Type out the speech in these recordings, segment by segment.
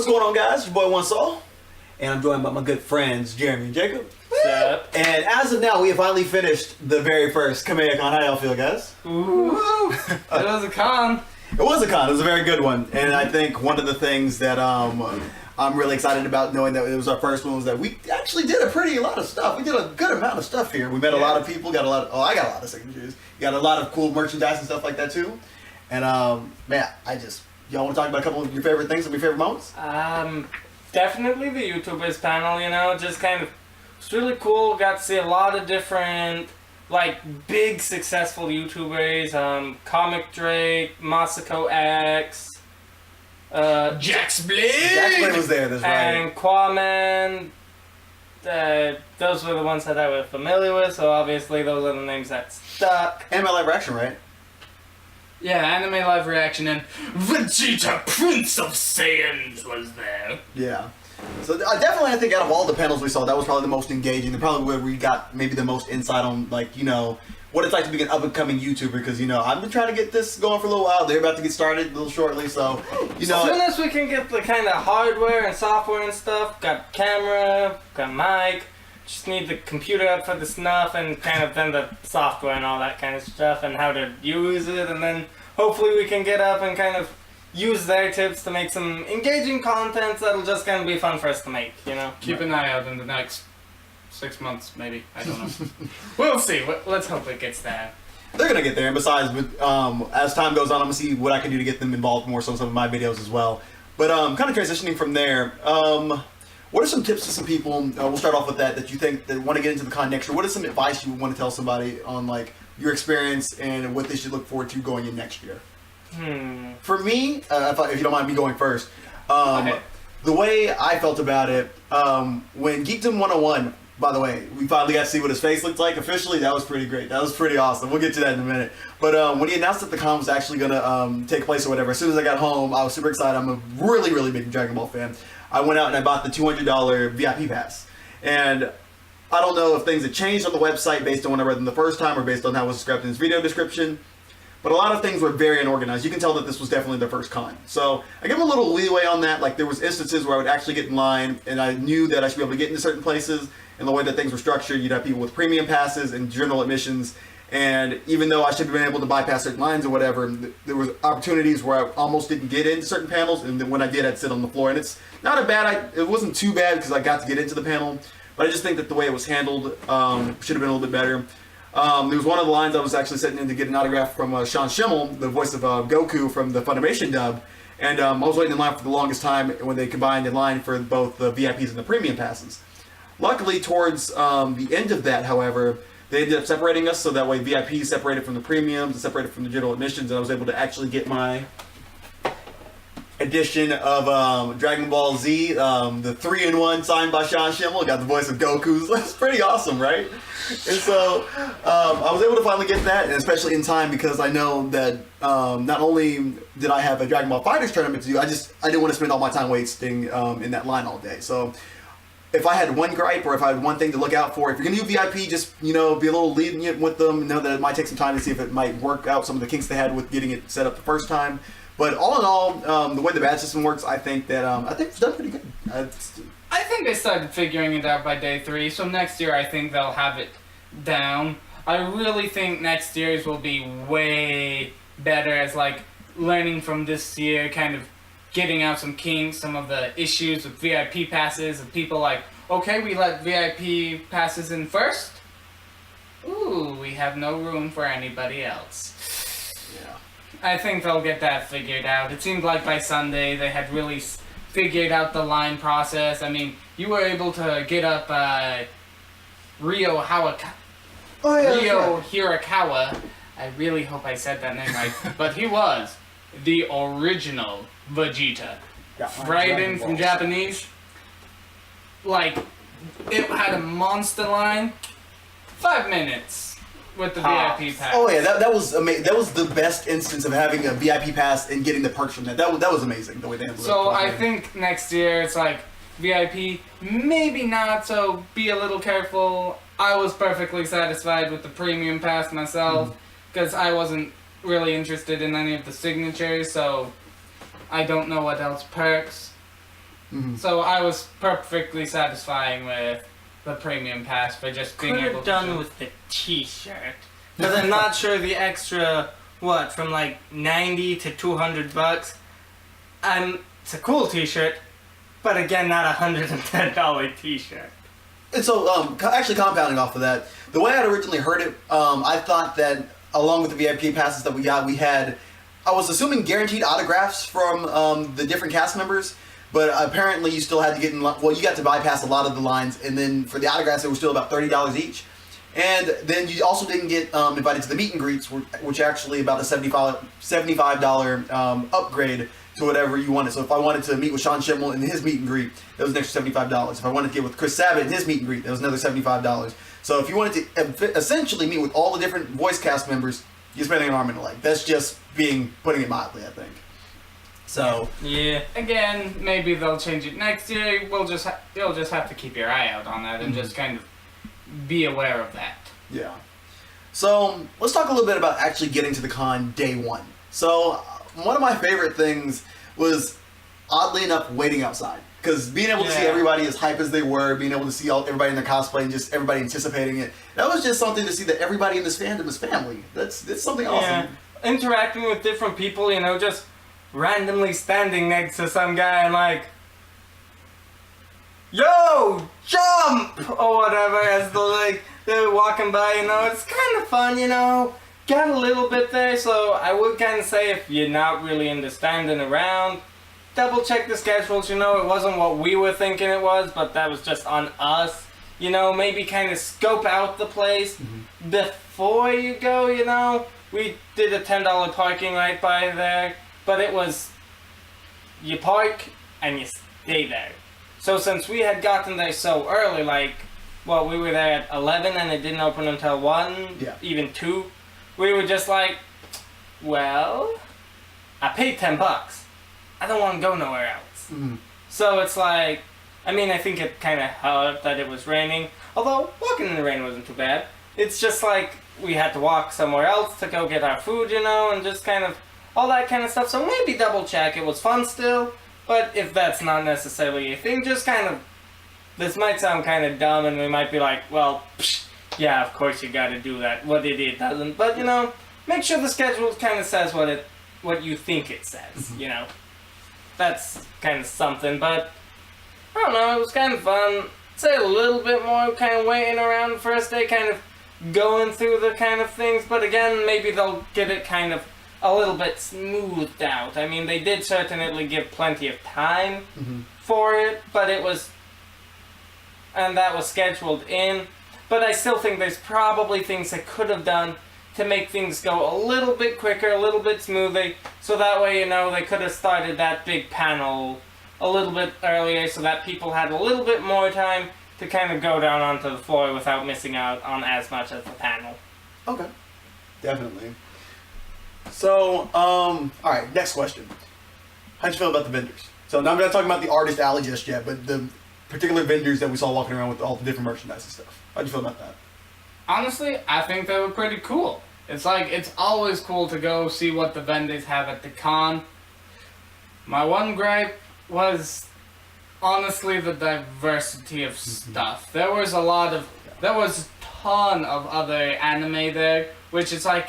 going on, guys? Your boy One Saul, and I'm joined by my good friends Jeremy and Jacob. What's up? And as of now, we have finally finished the very first Kameha Con. How y'all feel, guys? Ooh, it was a con. It was a con. It was a very good one, and I think one of the things that I'm really excited about, knowing that it was our first one, was that we actually did a lot of stuff. We did a good amount of stuff here. We met a lot of people. I got a lot of signatures. Got a lot of cool merchandise and stuff like that too. And man, y'all want to talk about a couple of your favorite things and your favorite moments? Definitely the YouTubers panel. Just kind of, it's really cool. Got to see a lot of different, big successful YouTubers. Comic Drake, Masako X, Jax Blade. Jax Blade was there. That's right. and Quaman. Those were the ones that I was familiar with, so obviously those are the names that stuck. And my live action, right? Yeah, anime live reaction, and Vegeta, Prince of Saiyans, was there. Yeah. So definitely, I think out of all the panels we saw, that was probably the most engaging. And probably where we got maybe the most insight on, what it's like to be an up-and-coming YouTuber. Because, I've been trying to get this going for a little while. They're about to get started a little shortly, so, As soon as we can get the kind of hardware and software and stuff, got camera, got mic, just need the computer up for the snuff and kind of then the software and all that kind of stuff and how to use it, and then hopefully we can get up and kind of use their tips to make some engaging content that'll just kind of be fun for us to make, Keep an eye out in the next 6 months, maybe. I don't know. We'll see. Let's hope it gets there. They're going to get there. And besides, as time goes on, I'm going to see what I can do to get them involved more so in some of my videos as well. But kind of transitioning from there, what are some tips to some people, we'll start off with that you think that want to get into the con next year? What is some advice you want to tell somebody on your experience and what they should look forward to going in next year? For me, if you don't mind me going first, the way I felt about it, when Geekdom 101, by the way, we finally got to see what his face looked like officially. That was pretty great. That was pretty awesome. We'll get to that in a minute. But when he announced that the con was actually going to take place or whatever, as soon as I got home, I was super excited. I'm a really, really big Dragon Ball fan. I went out and I bought the $200 VIP pass. And I don't know if things had changed on the website based on when I read them the first time or based on how it was described in this video description. But a lot of things were very unorganized. You can tell that this was definitely their first con. So I give them a little leeway on that. There was instances where I would actually get in line and I knew that I should be able to get into certain places. And the way that things were structured, you'd have people with premium passes and general admissions. And even though I should have been able to bypass certain lines or whatever, there was opportunities where I almost didn't get into certain panels, and then when I did, I'd sit on the floor. And it's not it wasn't too bad because I got to get into the panel, but I just think that the way it was handled should have been a little bit better. There was one of the lines I was actually sitting in to get an autograph from Sean Schimmel, the voice of Goku from the Funimation dub, and I was waiting in line for the longest time when they combined in line for both the VIPs and the premium passes. Luckily, towards the end of that, however, they ended up separating us, so that way VIPs separated from the premiums and separated from the general admissions, and I was able to actually get my edition of Dragon Ball Z, the 3-in-1 signed by Sean Schimmel. Got the voice of Goku. That's pretty awesome, right? And so I was able to finally get that, and especially in time because I know that not only did I have a Dragon Ball FighterZ tournament to do, I didn't want to spend all my time wasting in that line all day. So if I had one gripe or if I had one thing to look out for, if you're going to do VIP, just, be a little lenient with them. Know that it might take some time to see if it might work out some of the kinks they had with getting it set up the first time. But all in all, the way the badge system works, I think it's done pretty good. I think they started figuring it out by day 3, so next year I think they'll have it down. I really think next year's will be way better as learning from this year, kind of getting out some kinks, some of the issues with VIP passes, and people okay, we let VIP passes in first? Ooh, we have no room for anybody else. Yeah. I think they'll get that figured out. It seemed like by Sunday they had really figured out the line process. I mean, you were able to get up Rio Hirakawa. I really hope I said that name right. But he was the original Vegeta. Yeah, Right in from Japanese. It had a monster line. 5 minutes with the VIP pass. Oh yeah, that was amazing. That was the best instance of having a VIP pass and getting the perks from that. That was amazing the way they handled it. So I think next year it's VIP, maybe not. So be a little careful. I was perfectly satisfied with the premium pass myself because I wasn't really interested in any of the signatures. So I don't know what else perks. So I was perfectly satisfying with the premium pass for just being Could able have to. done with the T-shirt, because I'm not sure the extra from like 90 to $200. It's a cool T-shirt, but again, not $110 T-shirt. And so, actually compounding off of that, the way I'd originally heard it, I thought that along with the VIP passes that we got, we had, I was assuming guaranteed autographs from the different cast members, but apparently you still had to get in, you got to bypass a lot of the lines, and then for the autographs, it was still about $30 each. And then you also didn't get invited to the meet and greets, which actually about a $75 upgrade to whatever you wanted. So if I wanted to meet with Sean Schimmel in his meet and greet, that was an extra $75. If I wanted to get with Chris Sabat in his meet and greet, that was another $75. So if you wanted to essentially meet with all the different voice cast members, you're spending an arm and a leg. That's just putting it mildly, I think. So yeah. Again, maybe they'll change it next year. You'll just have to keep your eye out on that and just kind of be aware of that. yeah. So let's talk a little bit about actually getting to the con day one. So one of my favorite things was, oddly enough, waiting outside. Because being able to see everybody as hype as they were, being able to see everybody in their cosplay and just everybody anticipating it, that was just something to see that everybody in this fandom is family. That's something awesome. Interacting with different people, just randomly standing next to some guy and like, yo, jump! Or whatever as they're walking by, it's kind of fun, Got a little bit there, so I would kind of say if you're not really into standing around, double check the schedules, it wasn't what we were thinking it was, but that was just on us. Maybe kind of scope out the place before you go, We did a $10 parking right by there, but it was, you park and you stay there. So since we had gotten there so early, we were there at 11 and it didn't open until 1, even 2, we were just like, well, I paid $10. I don't want to go nowhere else. So it's like, I think it kind of helped that it was raining. Although, walking in the rain wasn't too bad. It's just like, we had to walk somewhere else to go get our food, and just kind of, all that kind of stuff. So maybe double check. It was fun still. But if that's not necessarily a thing, just kind of, this might sound kind of dumb and we might be like, well, yeah, of course you gotta do that. What it doesn't. But, make sure the schedule kind of says what you think it says, That's kind of something, but I don't know, it was kind of fun. Say a little bit more kind of waiting around the first day, kind of going through the kind of things, but again, maybe they'll get it kind of a little bit smoothed out. They did certainly give plenty of time for it, but that was scheduled in. But I still think there's probably things they could have done to make things go a little bit quicker, a little bit smoother, so that way, they could have started that big panel a little bit earlier so that people had a little bit more time to kind of go down onto the floor without missing out on as much as the panel. Okay. Definitely. So, alright, next question. How'd you feel about the vendors? So now I'm not talking about the artist alley just yet, but the particular vendors that we saw walking around with all the different merchandise and stuff. How'd you feel about that? Honestly, I think they were pretty cool. It's always cool to go see what the vendors have at the con. My one gripe was honestly the diversity of stuff. There was a ton of other anime there, which is I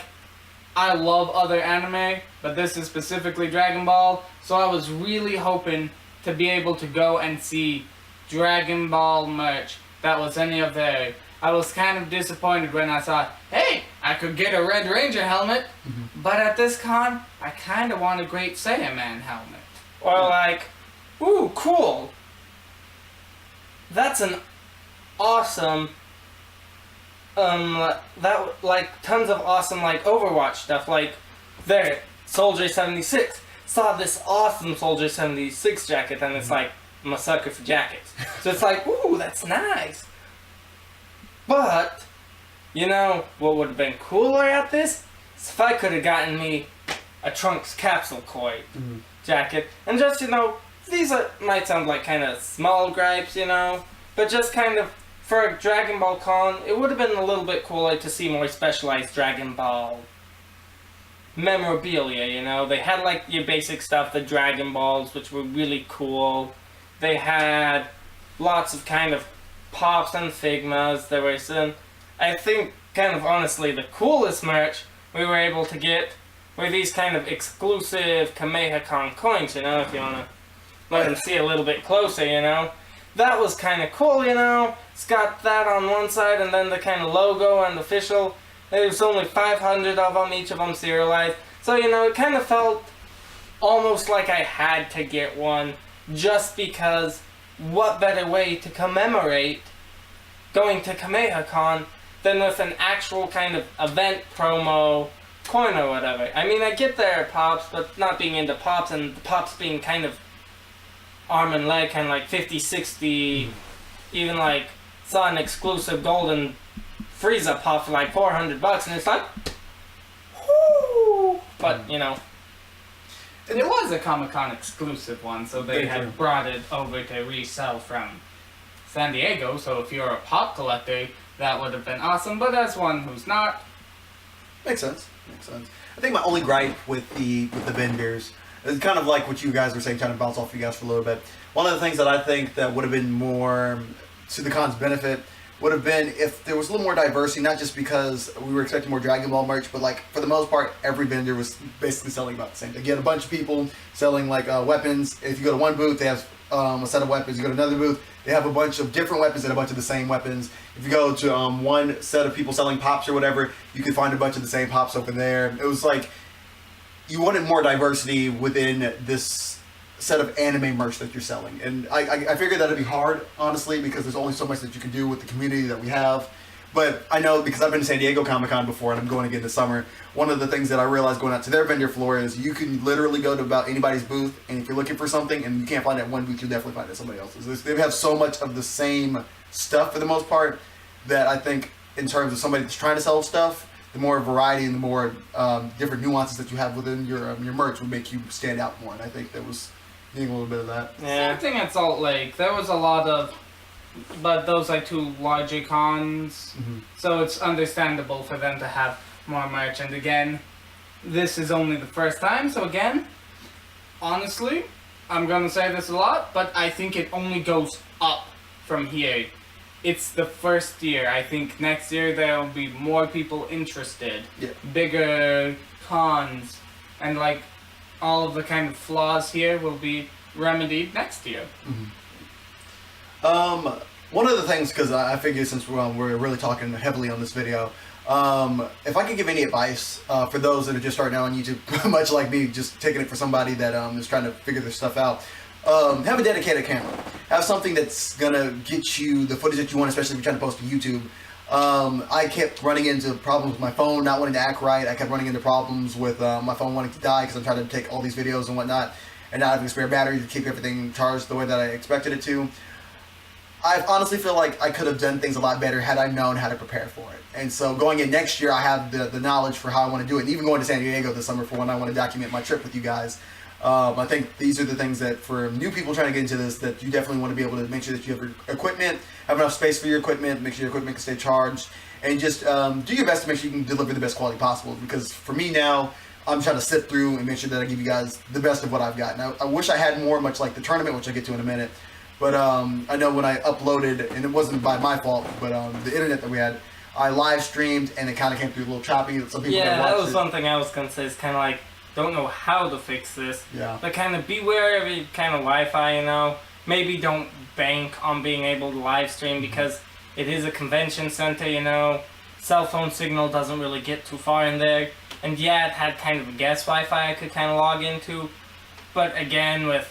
love other anime, but this is specifically Dragon Ball, so I was really hoping to be able to go and see Dragon Ball merch that was any of their. I was kind of disappointed when I saw, hey, I could get a Red Ranger helmet, but at this con, I kind of want a Great Saiyaman helmet. Or ooh, cool. That's an awesome, tons of awesome, Overwatch stuff, there, Soldier 76, saw this awesome Soldier 76 jacket, and it's I'm a sucker for jackets. So it's ooh, that's nice. But, what would have been cooler at this is if I could have gotten me a Trunks Capsule Koi jacket. And just, these might sound like kind of small gripes, but just kind of, for a Dragon Ball Con, it would have been a little bit cooler to see more specialized Dragon Ball memorabilia, They had, your basic stuff, the Dragon Balls, which were really cool. They had lots of kind of pops and figmas. There were some, I think, kind of honestly, the coolest merch we were able to get were these kind of exclusive Kameha Con coins, you know, if you want to let them see a little bit closer, you know. That was kind of cool, you know. It's got that on one side and then the kind of logo and official. There's only 500 of them, each of them serialized. So, you know, it kind of felt almost like I had to get one just because what better way to commemorate going to Kameha Con than with an actual kind of event promo coin or whatever. I mean, I get their pops, but not being into pops, and the pops being kind of arm and leg, kind of like 50, 60, even like saw an exclusive golden Frieza pop for like $400, and it's like, whoo! But, you know. It was a Comic-Con exclusive one, so they had brought it over to resell from San Diego, so if you're a pop collector, that would have been awesome, but as one who's not... Makes sense. Makes sense. I think my only gripe with the vendors is kind of like what you guys were saying, trying to bounce off you guys for a little bit. One of the things that I think that would have been more to the con's benefit would have been if there was a little more diversity, not just because we were expecting more Dragon Ball merch, but like for the most part, every vendor was basically selling about the same thing. You had a bunch of people selling like weapons. If you go to one booth, they have a set of weapons. You go to another booth, they have a bunch of different weapons and a bunch of the same weapons. If you go to one set of people selling pops or whatever, you can find a bunch of the same pops over there. It was like you wanted more diversity within this set of anime merch that you're selling, and I figured that'd be hard, honestly, because there's only so much that you can do with the community that we have. But I know, because I've been to San Diego Comic-Con before and I'm going again this summer, one of the things that I realized going out to their vendor floor is you can literally go to about anybody's booth, and if you're looking for something and you can't find it at one booth, you'll definitely find it at somebody else's. They have so much of the same stuff for the most part that I think in terms of somebody that's trying to sell stuff, the more variety and the more different nuances that you have within your merch would make you stand out more, and I think that was getting a little bit of that. Yeah. Same thing at Salt Lake. There was a lot of, but those are two larger cons, so it's understandable for them to have more merch. And again, this is only the first time, so again, honestly, I'm gonna say this a lot, but I think it only goes up from here. It's the first year. I think next year there will be more people interested, bigger cons, and like all of the kind of flaws here will be remedied next year. One of the things, because I figure since we're really talking heavily on this video, if I could give any advice for those that are just starting out on YouTube, much like me, just taking it for somebody that is trying to figure this stuff out, have a dedicated camera. Have something that's gonna get you the footage that you want, especially if you're trying to post to YouTube. I kept running into problems with my phone not wanting to act right. I kept running into problems with my phone wanting to die because I'm trying to take all these videos and whatnot, and not having a spare battery to keep everything charged the way that I expected it to. I honestly feel like I could have done things a lot better had I known how to prepare for it. And so going in next year, I have the knowledge for how I want to do it. And even going to San Diego this summer for when I want to document my trip with you guys, I think these are the things that for new people trying to get into this, that you definitely want to be able to make sure that you have your equipment, have enough space for your equipment, make sure your equipment can stay charged, and just do your best to make sure you can deliver the best quality possible. Because for me now, I'm trying to sift through and make sure that I give you guys the best of what I've got. Now, I wish I had more, much like the tournament, which I'll get to in a minute. But I know when I uploaded, and it wasn't by my fault, but the internet that we had, I live streamed and it kind of came through a little choppy. Some people that was something I was gonna say. It's kind of like, don't know how to fix this. But kind of beware of every kind of Wi-Fi, you know. Maybe don't bank on being able to live stream because it is a convention center, you know. Cell phone signal doesn't really get too far in there. And yeah, it had kind of a guest Wi-Fi I could kind of log into. But again, with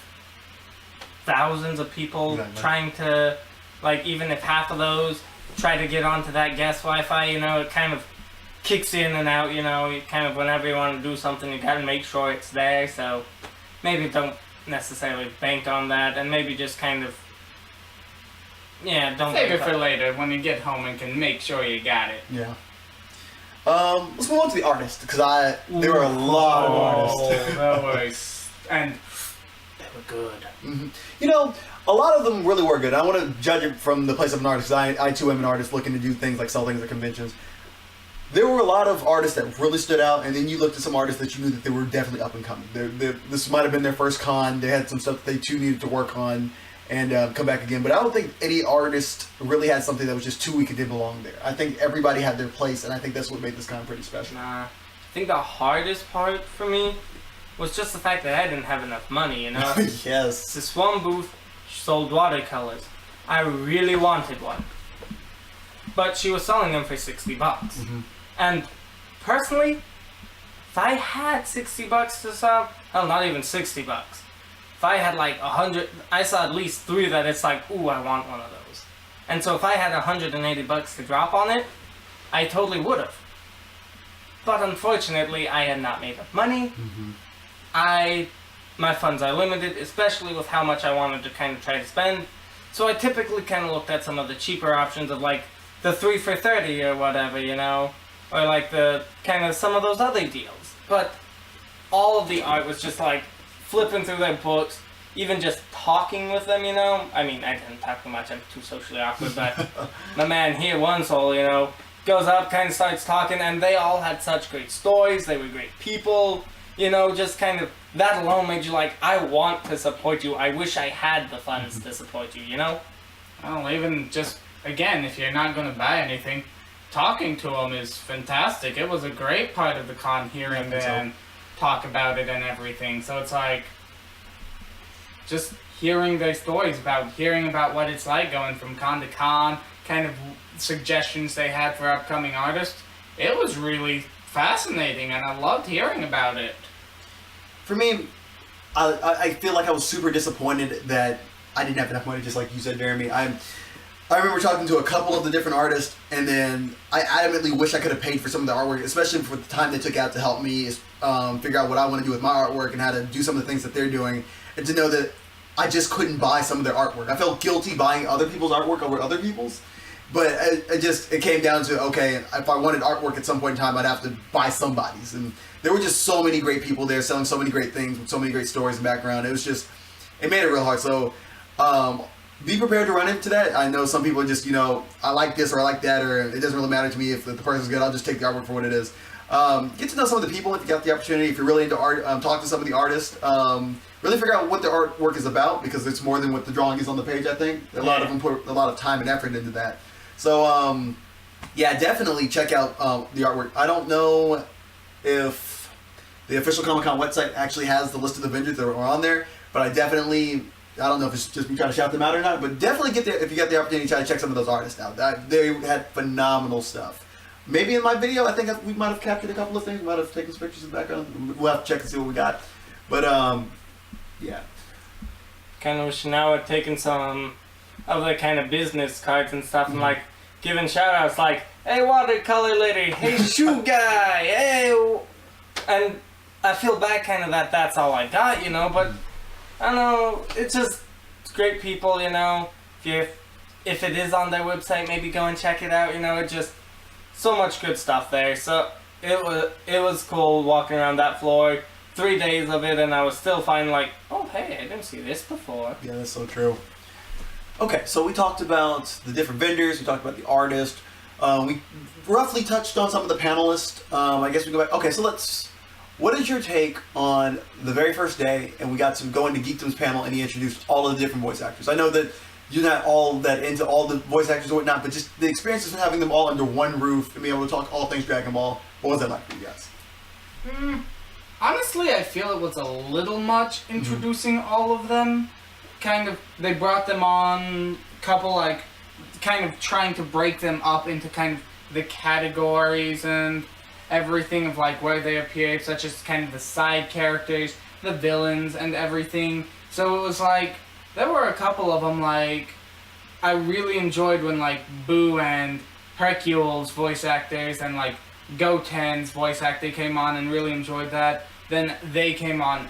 thousands of people trying to, like, even if half of those try to get onto that guest Wi-Fi, you know, it kind of kicks in and out, you know. You kind of, whenever you want to do something, you gotta make sure it's there. So maybe don't necessarily bank on that, and maybe just kind of, don't save it for later when you get home and can make sure you got it. Let's move on to the artists, because there were a lot of artists. That was, and they were good. You know, a lot of them really were good. I want to judge it from the place of an artist, because I too am an artist looking to do things like sell things at conventions. There were a lot of artists that really stood out, and then you looked at some artists that you knew that they were definitely up and coming. This might have been their first con. They had some stuff that they too needed to work on, and come back again. But I don't think any artist really had something that was just too weak and didn't belong there. I think everybody had their place, and I think that's what made this con pretty special. Nah, I think the hardest part for me was just the fact that I didn't have enough money, you know? Yes. This one booth sold watercolors. I really wanted one. But she was selling them for $60. Mm-hmm. And personally, if I had $60 to sell, hell, not even $60. If I had like 100, I saw at least 3 that it's like, ooh, I want one of those. And so if I had $180 to drop on it, I totally would have. But unfortunately, I had not made enough money. Mm-hmm. My funds are limited, especially with how much I wanted to kind of try to spend. So I typically kind of looked at some of the cheaper options of like the 3 for $30 or whatever, you know, or like the kind of some of those other deals. But all of the art was just like flipping through their books, even just talking with them, you know. I mean, I didn't talk too much, I'm too socially awkward, but my man here, one soul, you know, goes up, kind of starts talking, and they all had such great stories, they were great people, you know, just kind of, that alone made you like, I want to support you, I wish I had the funds to support you, you know? Well, even just, again, if you're not going to buy anything, talking to them is fantastic. It was a great part of the con, hearing them talk about it and everything. So it's like, just hearing their stories hearing about what it's like going from con to con, kind of suggestions they had for upcoming artists. It was really fascinating, and I loved hearing about it. For me, I feel like I was super disappointed that I didn't have enough money, just like you said, Jeremy. I remember talking to a couple of the different artists, and then I adamantly wish I could have paid for some of the artwork, especially for the time they took out to help me figure out what I want to do with my artwork and how to do some of the things that they're doing, and to know that I just couldn't buy some of their artwork. I felt guilty buying other people's artwork over other people's, but it came down to, okay, if I wanted artwork at some point in time, I'd have to buy somebody's, and there were just so many great people there selling so many great things with so many great stories and background. It was just, it made it real hard. So be prepared to run into that. I know some people are just, you know, I like this or I like that, or it doesn't really matter to me if the person's good. I'll just take the artwork for what it is. Get to know some of the people if you got the opportunity. If you're really into art, talk to some of the artists. Really figure out what their artwork is about, because it's more than what the drawing is on the page, I think. A lot of them put a lot of time and effort into that. So, yeah, definitely check out the artwork. I don't know if the official Kameha Con website actually has the list of the vendors that are on there, but I don't know if it's just me trying to shout them out or not, but definitely get there if you get the opportunity to try to check some of those artists out. They had phenomenal stuff. Maybe in my video, I think we might have captured a couple of things, might have taken some pictures in the background. We'll have to check and see what we got. But, yeah. Kind of wish now I'd taken some of the kind of business cards and stuff and like giving shout outs like, hey watercolor lady, hey shoe guy, hey, and I feel bad kind of that that's all I got, you know, but I don't know, it's great people, you know. If it is on their website, maybe go and check it out, you know. It just so much good stuff there. So it was cool walking around that floor, 3 days of it, and I was still finding like, oh hey, I didn't see this before. Yeah, that's so true. Okay, so we talked about the different vendors, we talked about the artist, we roughly touched on some of the panelists. I guess we go back. Okay, so what is your take on the very first day, and we got to go into Geekdom's panel, and he introduced all of the different voice actors. I know that you're not all that into all the voice actors or whatnot, but just the experiences of having them all under one roof and being able to talk all things Dragon Ball, what was that like for you guys? Honestly, I feel it was a little much introducing all of them. Kind of, they brought them on, couple like, kind of trying to break them up into kind of the categories and everything of like where they appeared, such as kind of the side characters, the villains, and everything. So it was like, there were a couple of them, like, I really enjoyed when like Boo and Hercule's voice actors and like Goten's voice actor came on, and really enjoyed that. Then they came on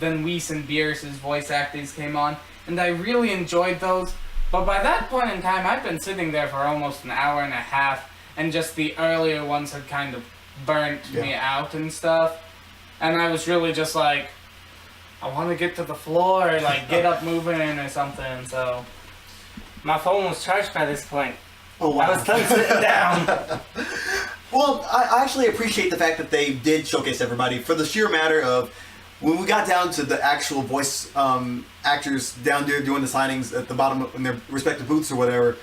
then Whis and Beerus' voice actors came on, and I really enjoyed those. But by that point in time, I'd been sitting there for almost an hour and a half, and just the earlier ones had kind of burnt me out and stuff. And I was really just like, I want to get to the floor, or like get up moving or something, so. My phone was charged by this point. Oh, wow. I was done sitting down. Well, I actually appreciate the fact that they did showcase everybody for the sheer matter of when we got down to the actual voice actors down there doing the signings at the bottom in their respective booths or whatever,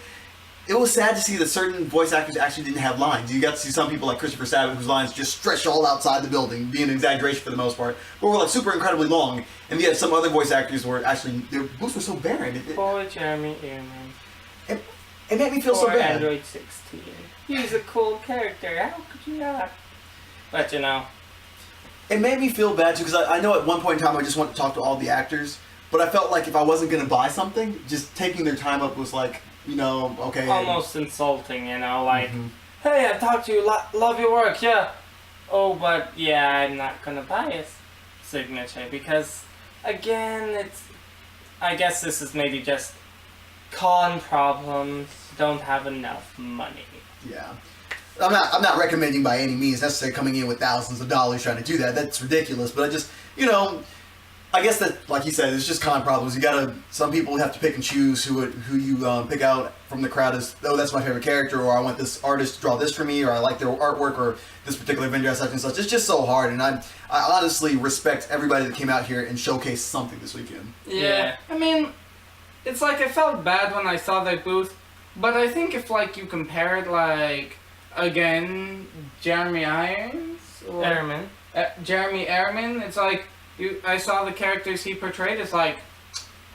it was sad to see that certain voice actors actually didn't have lines. You got to see some people like Christopher Sabat whose lines just stretched all outside the building, being an exaggeration for the most part, but were like super incredibly long. And yet some other voice actors were actually, their booths were so barren. Poor Jeremy Ehrman. It made me feel so Poor bad. Android 16. He's a cool character. How could you not? But you know. It made me feel bad too, because I know at one point in time I just wanted to talk to all the actors, but I felt like if I wasn't going to buy something, just taking their time up was like, you know, okay. Almost insulting, you know, like, hey, I've talked to you, love your work, yeah. Oh, but yeah, I'm not gonna buy his signature because, again, I guess this is maybe just con problems, don't have enough money. Yeah. I'm not recommending by any means necessarily coming in with thousands of dollars trying to do that. That's ridiculous. But I just, you know, I guess that, like you said, it's just con problems. You gotta, some people have to pick and choose who you pick out from the crowd as, oh, that's my favorite character, or I want this artist to draw this for me, or I like their artwork, or this particular vendor has such and such. It's just so hard, and I honestly respect everybody that came out here and showcased something this weekend. Yeah. I mean, it's like I felt bad when I saw that booth, but I think if like you compare it like, again, Jeremy Irons? Or, Ehrman. Jeremy Ehrman, it's like, I saw the characters he portrayed as like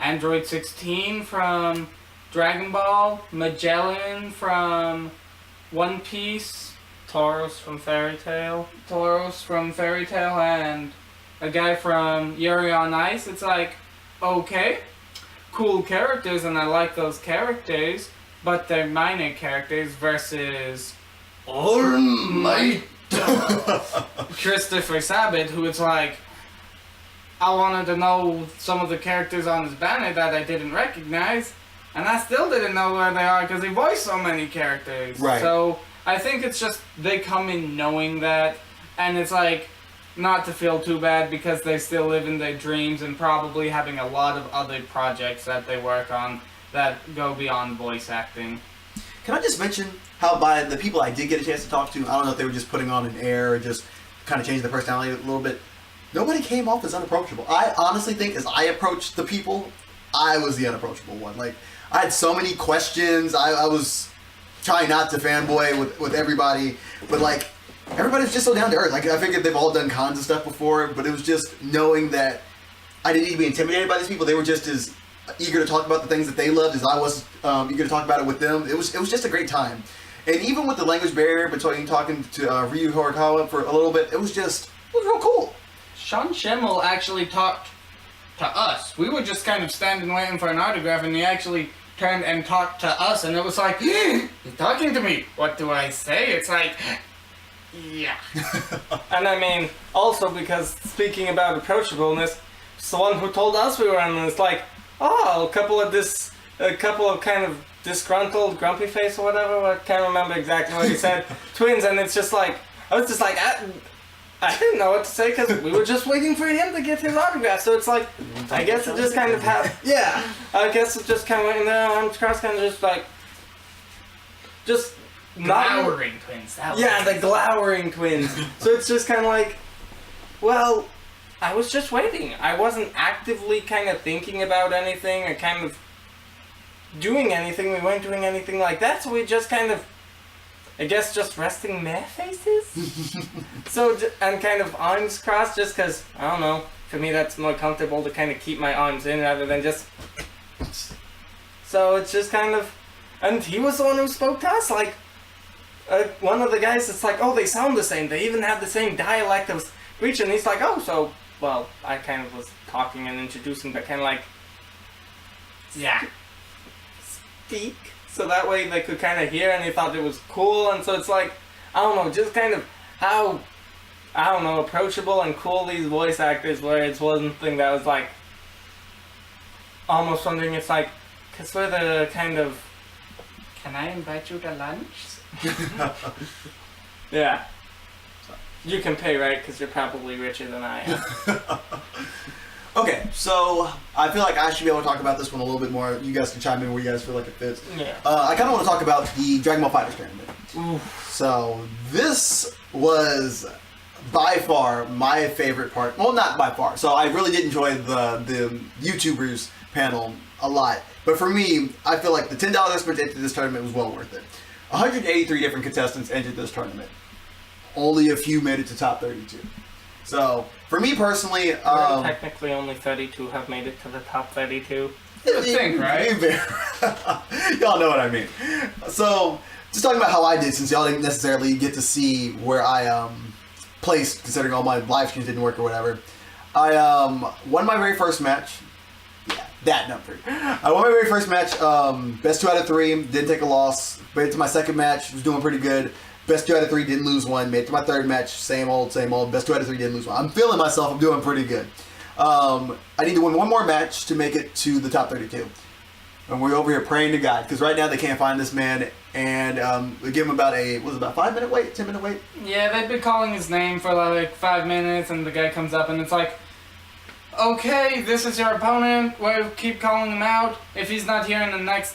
Android 16 from Dragon Ball, Magellan from One Piece, Tauros from Fairy Tail. And a guy from Yuri on Ice. It's like, okay, cool characters and I like those characters, but they're minor characters versus Almighty Christopher Sabat, who it's like, I wanted to know some of the characters on his banner that I didn't recognize, and I still didn't know where they are because he voiced so many characters. Right. So I think it's just they come in knowing that, and it's like not to feel too bad because they still live in their dreams and probably having a lot of other projects that they work on that go beyond voice acting. Can I just mention how by the people I did get a chance to talk to, I don't know if they were just putting on an air or just kind of changing their personality a little bit, nobody came off as unapproachable. I honestly think as I approached the people, I was the unapproachable one. Like, I had so many questions. I was trying not to fanboy with everybody, but like, everybody was just so down to earth. Like, I figured they've all done cons and stuff before, but it was just knowing that I didn't need to be intimidated by these people. They were just as eager to talk about the things that they loved as I was eager to talk about it with them. It was just a great time. And even with the language barrier between talking to Ryu Horikawa for a little bit, it was real cool. Sean Schimmel actually talked to us. We were just kind of standing waiting for an autograph, and he actually turned and talked to us, and it was like, you're talking to me. What do I say? It's like, yeah. And I mean, also because speaking about approachableness, it's the one who told us we were on, and it's like, oh, a couple of kind of disgruntled, grumpy face or whatever. I can't remember exactly what he said. Twins, and it's just like, I was just like, I didn't know what to say because we were just waiting for him to get his autograph. So it's like, I guess it just kind of happened. Yeah, I guess it just kind of went in there, arms crossed, kind of just like, just Glowering twins. The glowering twins. So it's just kind of like, well, I was just waiting. I wasn't actively kind of thinking about anything or kind of doing anything. We weren't doing anything like that. So we just kind of, I guess, just resting their faces. So, and kind of arms crossed just because, I don't know, for me that's more comfortable to kind of keep my arms in rather than just. So it's just kind of, and he was the one who spoke to us, like, one of the guys, it's like, oh, they sound the same. They even have the same dialect of speech, and he's like, oh, so, well, I kind of was talking and introducing, but kind of like, Yeah. speak. So that way they could kind of hear, and they thought it was cool, and so it's like, I don't know, just kind of how, I don't know, approachable and cool these voice actors were. It's one thing that was like, almost wondering, it's like, because we're the kind of, Can I invite you to lunch? yeah. You can pay, right? Because you're probably richer than I am. Okay, so I feel like I should be able to talk about this one a little bit more. You guys can chime in where you guys feel like it fits. Yeah. I kind of want to talk about the Dragon Ball FighterZ tournament. Oof. So this was by far my favorite part. Well, not by far. So I really did enjoy the YouTubers panel a lot. But for me, I feel like the $10 expense into this tournament was well worth it. 183 different contestants entered this tournament. Only a few made it to top 32. So for me personally, technically only 32 have made it to the top 32. You would think, right? Y'all know what I mean. So just talking about how I did, since y'all didn't necessarily get to see where I placed, considering all my live streams didn't work or whatever. I won my very first match. Yeah, that number. I won my very first match. Best 2 out of 3. Didn't take a loss. Made it to my second match. Was doing pretty good. Best 2 out of 3. Didn't lose one. Made it to my third match. Same old, same old. Best 2 out of 3. Didn't lose one. I'm feeling myself. I'm doing pretty good. I need to win one more match to make it to the top 32. And we're over here praying to God, because right now they can't find this man, and we give him about a 5-minute wait, 10-minute wait? Yeah, they've been calling his name for like 5 minutes, and the guy comes up and it's like, okay, this is your opponent, we'll keep calling him out. If he's not here in the next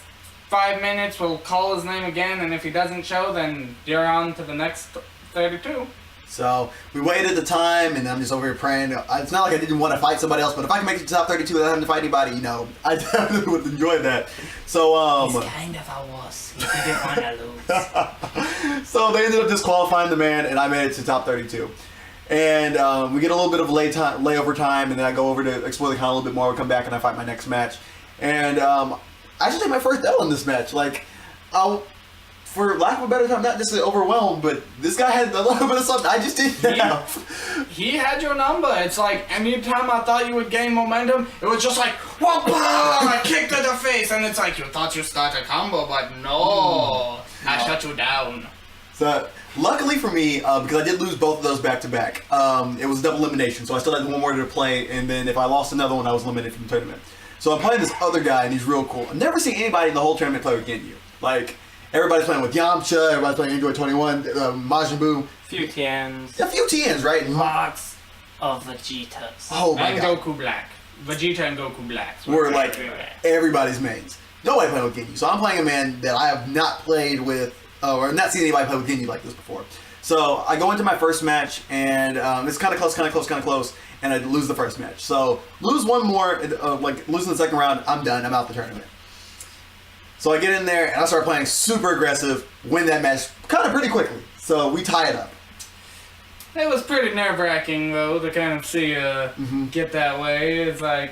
5 minutes, we'll call his name again, and if he doesn't show, then you're on to the next 32. So we waited the time, and I'm just over here praying. It's not like I didn't want to fight somebody else, but if I can make it to top 32 without having to fight anybody, you know, I definitely would enjoy that. So He's kind of a wuss. He didn't want to lose. So they ended up disqualifying the man, and I made it to top 32. And we get a little bit of layover time, and then I go over to explore the con a little bit more. We come back, and I fight my next match. And I actually take my first L in this match. Like, for lack of a better term, not just overwhelmed, but this guy had a little bit of something I just didn't have. He had your number. It's like anytime I thought you would gain momentum, it was just like, whoa, I kicked to the face, and it's like, you thought you started a combo, but no, I shut you down. So luckily for me, because I did lose both of those back to back, it was double elimination, so I still had one more to play, and then if I lost another one, I was eliminated from the tournament. So I'm playing this other guy, and he's real cool. I've never seen anybody in the whole tournament play with Ginyu. Like, everybody's playing with Yamcha, everybody's playing Android 21, Majin Buu. Few TNs. A few TNs, right? Lots of Vegetas. Oh my and god. Goku Black. Vegeta and Goku Black. We're like everybody's mains. Nobody playing with Ginyu. So I'm playing a man that I have not played with, or not seen anybody play with Ginyu like this before. So I go into my first match, and it's kind of close, and I lose the first match. So lose one more, like losing the second round, I'm done. I'm out the tournament. So I get in there, and I start playing super aggressive, win that match kind of pretty quickly. So we tie it up. It was pretty nerve-wracking, though, to kind of see you get that way. It's like...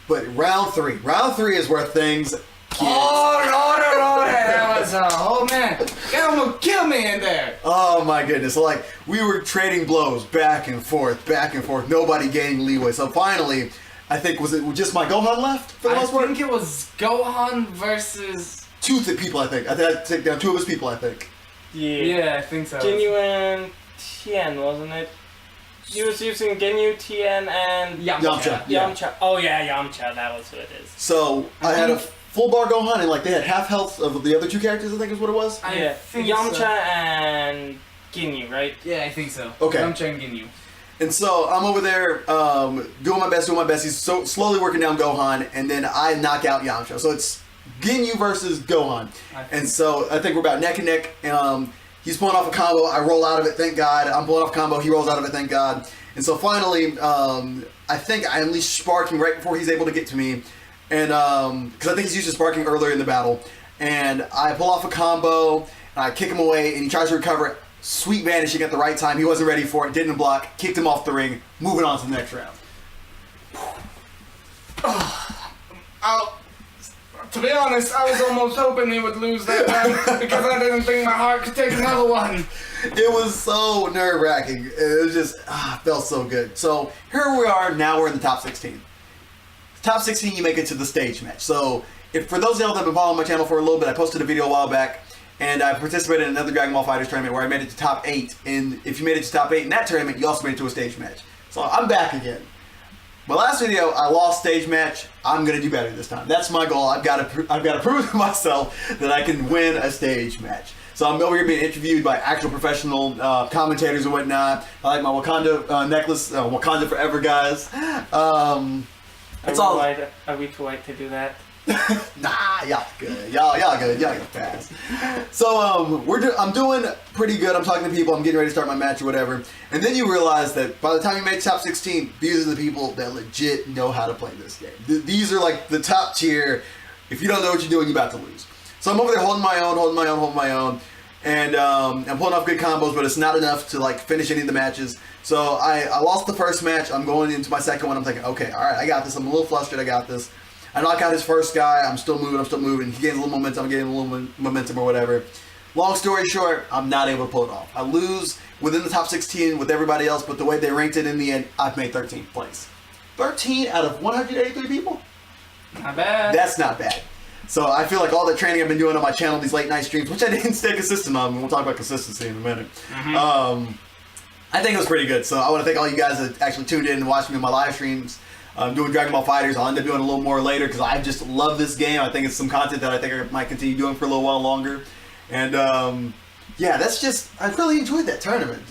But round three is where things get... Oh, that was oh man, you almost killed me in there. Oh my goodness, so like, we were trading blows back and forth, nobody gaining leeway. So finally, I think, was it just my Gohan left for the most part? I think it was Gohan versus... Two people, I think. I had to take down 2 of his people, I think. Yeah, I think so. Ginyu and Tien, wasn't it? He was using Ginyu, Tien, and Yamcha. Yamcha. Oh yeah, Yamcha. That was who it is. So I had a full bar Gohan, and like they had half health of the other 2 characters, I think is what it was. Yeah, Yamcha and Ginyu, right? Yeah, I think so. Okay. Yamcha and Ginyu. And so I'm over there doing my best. He's so slowly working down Gohan, and then I knock out Yamcha. So it's Ginyu versus Gohan. And so I think we're about neck and neck. He's pulling off a combo. I roll out of it, thank God. I'm pulling off a combo. He rolls out of it, thank God. And so finally, I think I unleash Sparking right before he's able to get to me. And because I think he's used his Sparking earlier in the battle. And I pull off a combo, and I kick him away, and he tries to recover it. Sweet vanishing at the right time. He wasn't ready for it, didn't block, kicked him off the ring, moving on to the next round. To be honest, I was almost hoping he would lose that one because I didn't think my heart could take another one. It was so nerve-wracking. It was just, felt so good. So here we are, now we're in the top 16. Top 16, you make it to the stage match. So if for those of y'all that have been following my channel for a little bit, I posted a video a while back, and I participated in another Dragon Ball FighterZ tournament where I made it to top 8. And if you made it to top 8 in that tournament, you also made it to a stage match. So I'm back again. My last video, I lost stage match. I'm gonna do better this time. That's my goal. I've got to prove to myself that I can win a stage match. So I'm over here being interviewed by actual professional commentators and whatnot. I like my Wakanda necklace, Wakanda Forever, guys. Are we too white to do that? Nah, y'all good. Y'all good. Y'all get pass. So I'm doing pretty good. I'm talking to people. I'm getting ready to start my match or whatever. And then you realize that by the time you make top 16, these are the people that legit know how to play this game. These are like the top tier. If you don't know what you're doing, you're about to lose. So I'm over there holding my own. And I'm pulling off good combos, but it's not enough to like finish any of the matches. So I lost the first match. I'm going into my second one. I'm thinking, okay, all right, I got this. I'm a little flustered. I got this. I knock out his first guy. I'm still moving. He gains a little momentum. I'm getting a little momentum or whatever. Long story short, I'm not able to pull it off. I lose within the top 16 with everybody else, but the way they ranked it in the end, I've made 13th place. 13 out of 183 people? Not bad. That's not bad. So I feel like all the training I've been doing on my channel, these late night streams, which I didn't stay consistent on, and we'll talk about consistency in a minute. I think it was pretty good. So I want to thank all you guys that actually tuned in and watched me on my live streams. I'm doing Dragon Ball FighterZ. I'll end up doing a little more later because I just love this game. I think it's some content that I think I might continue doing for a little while longer. And yeah, that's just, I really enjoyed that tournament.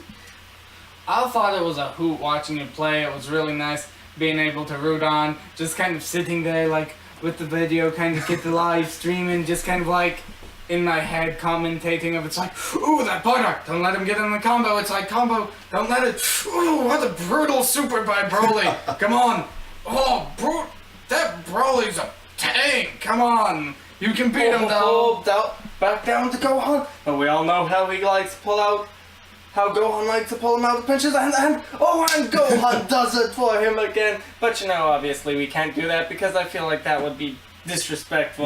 I thought it was a hoot watching you play. It was really nice being able to root on, just kind of sitting there like with the video, kind of get the live streaming, just kind of like in my head commentating of it's like, ooh, that Bardock, don't let him get in the combo. It's like, combo, don't let it, ooh, what a brutal super by Broly. Come on. Oh, that Broly's a tank. Come on. You can beat him though. Back down to Gohan. But we all know how he likes to pull out, how Gohan likes to pull him out of pinches, and Gohan does it for him again. But you know, obviously we can't do that because I feel like that would be disrespectful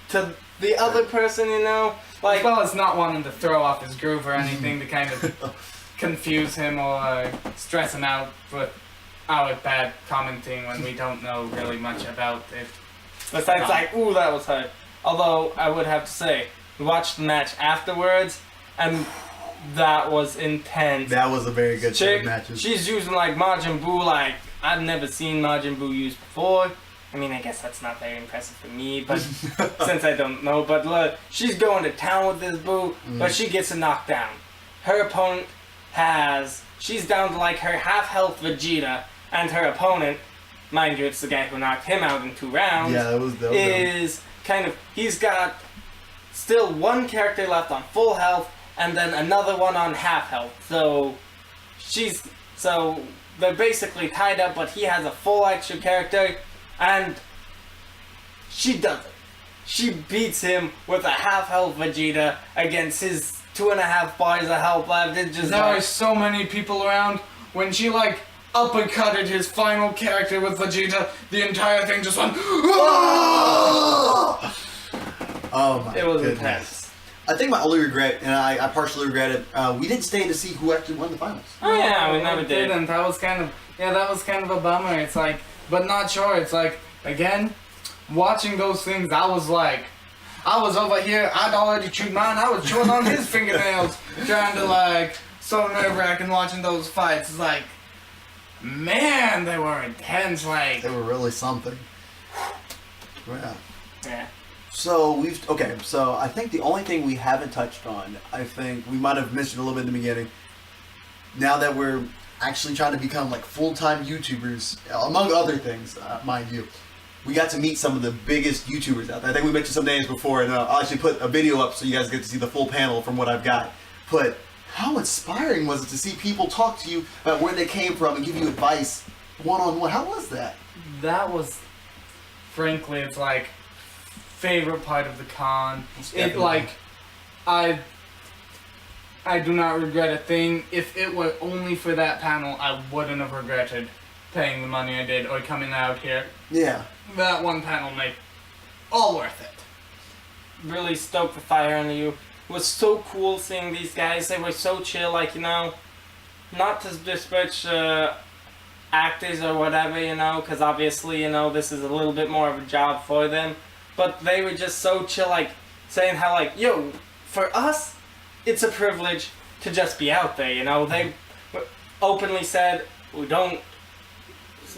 to the other person, you know? Like, as well as not wanting to throw off his groove or anything to kind of confuse him or stress him out with our bad commenting when we don't know really much about it. Besides, like, ooh, that was hard. Although, I would have to say, we watched the match afterwards, and that was intense. That was a very good set of matches. She's using, like, Majin Buu, like, I've never seen Majin Buu used before. I mean, I guess that's not very impressive for me, but since I don't know. But look, she's going to town with this Buu, but she gets a knockdown. Her opponent she's down to, like, her half-health Vegeta, and her opponent, mind you, it's the guy who knocked him out in 2 rounds, he's got still one character left on full health, and then another one on half health. So they're basically tied up, but he has a full extra character, and she does it. She beats him with a half health Vegeta against his 2.5 bars of health left. It just there are so many people around. When she like uppercutted his final character with Vegeta, the entire thing just went. Oh my! It was goodness. intense. I think my only regret, and I partially regret it, we didn't stay to see who actually won the finals. Oh yeah, we never did. That was kind of a bummer. It's like, but not sure. It's like, again, watching those things, I was over here, I'd already chewed mine, I was chewing on his fingernails, trying to like, so nerve-wracking watching those fights. It's like, man, they were intense, like. They were really something. Yeah. Yeah. So so I think the only thing we haven't touched on, I think we might have mentioned a little bit in the beginning, now that we're actually trying to become like full-time YouTubers, among other things, mind you, we got to meet some of the biggest YouTubers out there. I think we mentioned some names before, and I'll actually put a video up so you guys get to see the full panel from what I've got. But how inspiring was it to see people talk to you about where they came from and give you advice one-on-one? How was that? That was, frankly, it's like, favorite part of the con. It like, I do not regret a thing. If it were only for that panel, I wouldn't have regretted paying the money I did or coming out here. Yeah. That one panel made all worth it. Really stoked the fire under you. It was so cool seeing these guys. They were so chill, like, you know, not to disparage actors or whatever, you know, because obviously, you know, this is a little bit more of a job for them. But they were just so chill, like, saying how, like, yo, for us, it's a privilege to just be out there, you know? They openly said, we don't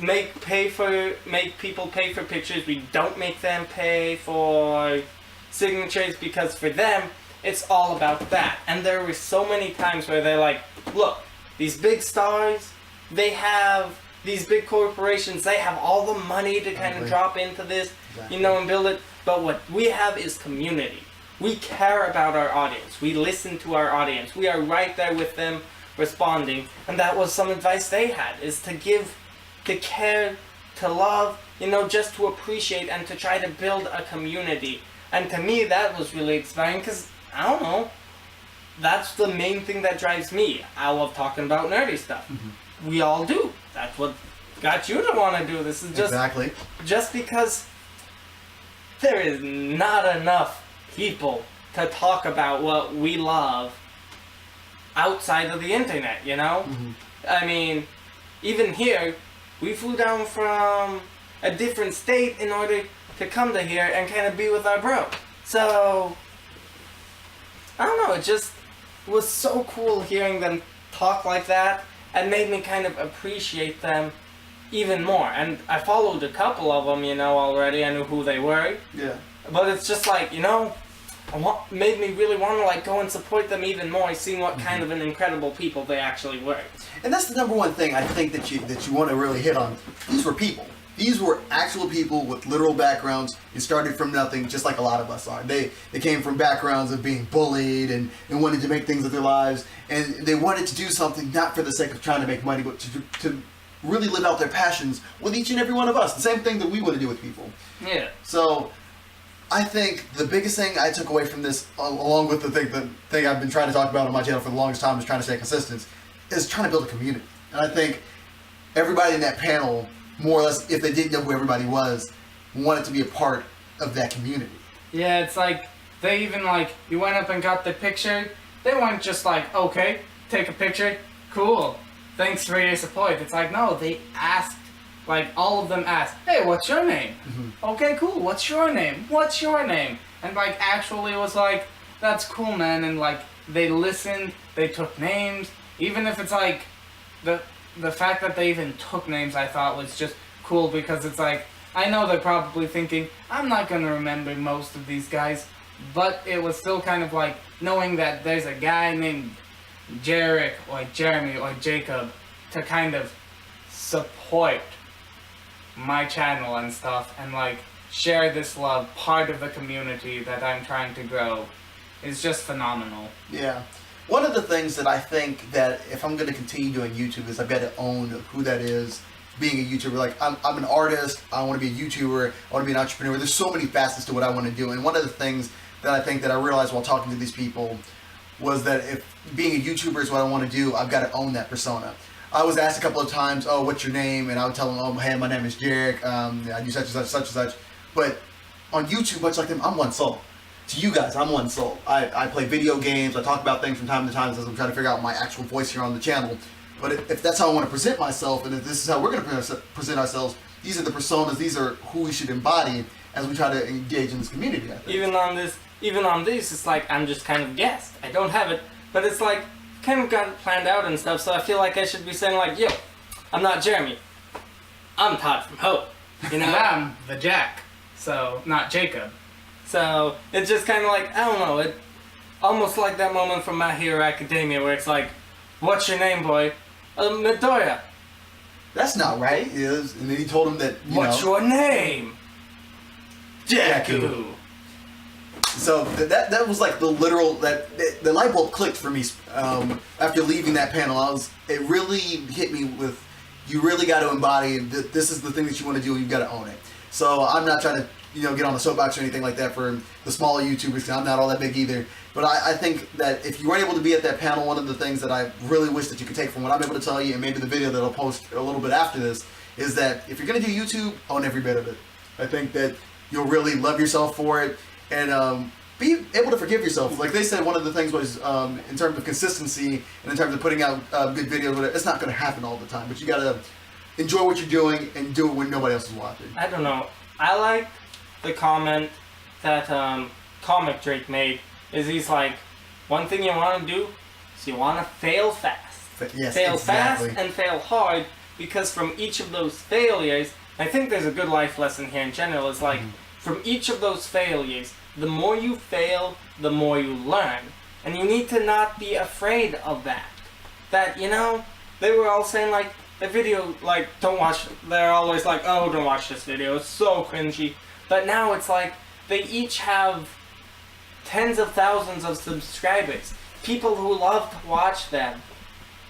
make people pay for pictures, we don't make them pay for signatures, because for them, it's all about that. And there were so many times where they're like, look, these big stars, they have these big corporations, they have all the money to kind of drop into this, Exactly. you know, and build it. But what we have is community. We care about our audience. We listen to our audience. We are right there with them, responding. And that was some advice they had, is to give, to care, to love, you know, just to appreciate and to try to build a community. And to me, that was really inspiring because, I don't know, that's the main thing that drives me. I love talking about nerdy stuff. Mm-hmm. We all do. That's what got you to want to do this. Is just Exactly. just because there is not enough people to talk about what we love outside of the internet, you know? Mm-hmm. I mean, even here, we flew down from a different state in order to come to here and kind of be with our bro. So, I don't know, it just was so cool hearing them talk like that and made me kind of appreciate them even more. And I followed a couple of them, you know, already. I knew who they were. Yeah. But it's just like, you know, made me really want to like go and support them even more, seeing what kind of an incredible people they actually were. And that's the number one thing I think that you want to really hit on. These were people. These were actual people with literal backgrounds. They started from nothing, just like a lot of us are. They came from backgrounds of being bullied and wanted to make things of their lives. And they wanted to do something not for the sake of trying to make money, but to really live out their passions with each and every one of us. The same thing that we want to do with people. Yeah. So I think the biggest thing I took away from this, along with the thing I've been trying to talk about on my channel for the longest time, is trying to stay consistent, is trying to build a community. And I think everybody in that panel, more or less, if they didn't know who everybody was, wanted to be a part of that community. Yeah, it's like, they even like, you went up and got the picture, they weren't just like, okay, take a picture, cool, thanks for your support. It's like, no, they asked, like, all of them asked, hey, what's your name? Mm-hmm. Okay, cool, what's your name? What's your name? And like, actually was like, that's cool, man, and like, they listened, they took names, even if it's like, the fact that they even took names, I thought was just cool, because it's like, I know they're probably thinking, I'm not going to remember most of these guys, but it was still kind of like knowing that there's a guy named Jarek or Jeremy or Jacob to kind of support my channel and stuff and like share this love, part of the community that I'm trying to grow, is just phenomenal. Yeah. One of the things that I think that if I'm going to continue doing YouTube is I've got to own who that is, being a YouTuber. Like, I'm an artist, I want to be a YouTuber, I want to be an entrepreneur. There's so many facets to what I want to do. And one of the things that I think that I realized while talking to these people was that if being a YouTuber is what I want to do, I've got to own that persona. I was asked a couple of times, oh, what's your name? And I would tell them, oh, hey, my name is Jarek, I do such and such, such and such. But on YouTube, much like them, I'm one soul. To you guys, I'm one soul. I play video games, I talk about things from time to time as I'm trying to figure out my actual voice here on the channel. But if that's how I want to present myself, and if this is how we're going to present ourselves, these are the personas, these are who we should embody as we try to engage in this community, I think. Even on this, it's like I'm just kind of guessed. I don't have it, but it's like kind of got it planned out and stuff. So I feel like I should be saying like, yo, I'm not Jeremy. I'm Todd from Hope. You know, And I'm the Jack, so not Jacob. so it's just kind of like, I don't know, it almost like that moment from My Hero Academia where it's like, what's your name, boy? Midoriya. That's not right. And then he told him that, What's your name? Jakku. So that was like the literal, the light bulb clicked for me after leaving that panel. It really hit me with, you really got to embody this is the thing that you want to do, and you got to own it. So I'm not trying to get on the soapbox or anything like that for the smaller YouTubers, because I'm not all that big either. But I think that if you weren't able to be at that panel, one of the things that I really wish that you could take from what I'm able to tell you, and maybe the video that I'll post a little bit after this, is that if you're going to do YouTube, own every bit of it. I think that you'll really love yourself for it, and be able to forgive yourself. Like they said, one of the things was in terms of consistency and in terms of putting out good videos, it's not going to happen all the time, but you got to enjoy what you're doing and do it when nobody else is watching. I don't know. I like the comment that Comic Drake made. Is he's like, one thing you want to do is you want to fail fast. Yes, fail exactly. fast and fail hard, because from each of those failures, I think there's a good life lesson here in general, is like, from each of those failures, the more you fail, the more you learn. And you need to not be afraid of that. That, they were all saying like, a video like don't watch. They're always like, oh, don't watch this video. It's so cringy. But now it's like they each have tens of thousands of subscribers. People who love to watch them,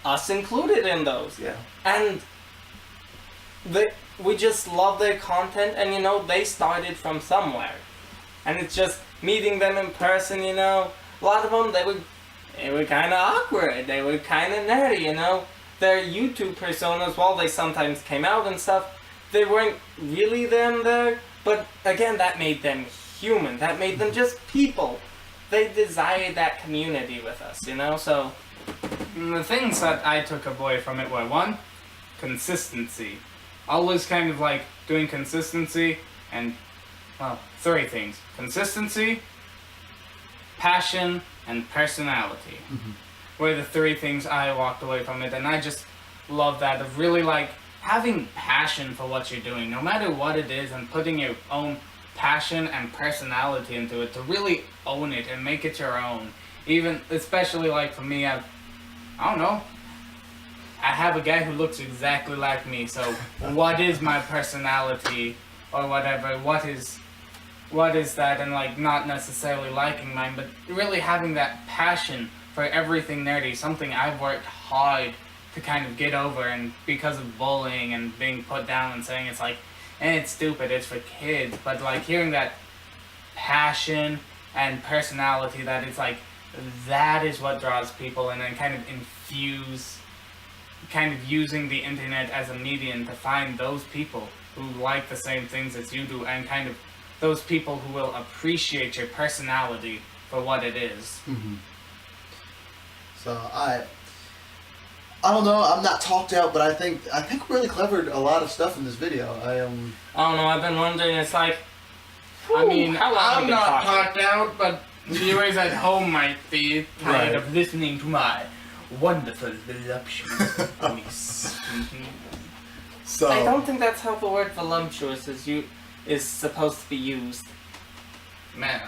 us included in those. Yeah. And we just love their content, and you know, they started from somewhere. And it's just meeting them in person, you know. A lot of them, they were kind of awkward. They were kind of nerdy, you know. Their YouTube personas, while they sometimes came out and stuff, they weren't really them there. But again, that made them human. That made them just people. They desired that community with us, you know, so... The things that I took away from it were, one, consistency. Always kind of like doing consistency and, well, three things. Consistency, passion, and personality were the three things I walked away from it, and I just love that, of really like having passion for what you're doing, no matter what it is, and putting your own passion and personality into it to really own it and make it your own. Even, especially like for me, I don't know, I have a guy who looks exactly like me, so what is my personality or whatever, what is that, and like not necessarily liking mine, but really having that passion for everything nerdy, something I've worked hard to kind of get over, and because of bullying and being put down and saying it's like, it's stupid, it's for kids, but like hearing that passion and personality, that it's like, that is what draws people, and then kind of using the internet as a medium to find those people who like the same things as you do, and kind of those people who will appreciate your personality for what it is. So I don't know. I'm not talked out, but I think we really covered a lot of stuff in this video. I don't know. I've been wondering. It's like, I mean, how long have I'm we been not talking? talked out, but viewers at home might be tired of listening to my wonderful, voluptuous voice. So I don't think that's how the word voluptuous is supposed to be used. Man.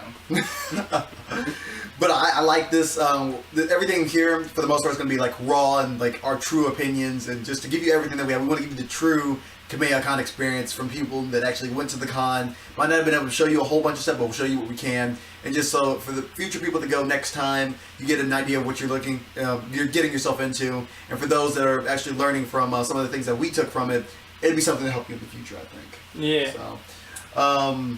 But I like this. Everything here, for the most part, is going to be like raw and like our true opinions, and just to give you everything that we have. We want to give you the true Kameha Con experience from people that actually went to the con. Might not have been able to show you a whole bunch of stuff, but we'll show you what we can. And just so for the future people to go next time, you get an idea of what you're getting yourself into. And for those that are actually learning from some of the things that we took from it, it'd be something to help you in the future, I think. Yeah. So,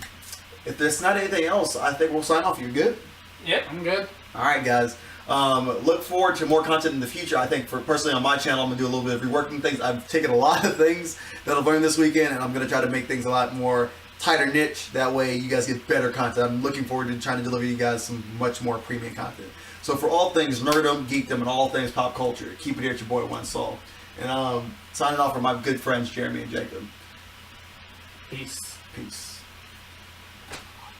if there's not anything else, I think we'll sign off. You good? Yep. I'm good. All right, guys. Look forward to more content in the future. I think for personally on my channel, I'm gonna do a little bit of reworking things. I've taken a lot of things that I've learned this weekend, and I'm gonna try to make things a lot more tighter niche. That way, you guys get better content. I'm looking forward to trying to deliver you guys some much more premium content. So for all things nerdom, geekdom, and all things pop culture, keep it here at your boy One Soul. And signing off for my good friends Jeremy and Jacob. Peace. Peace.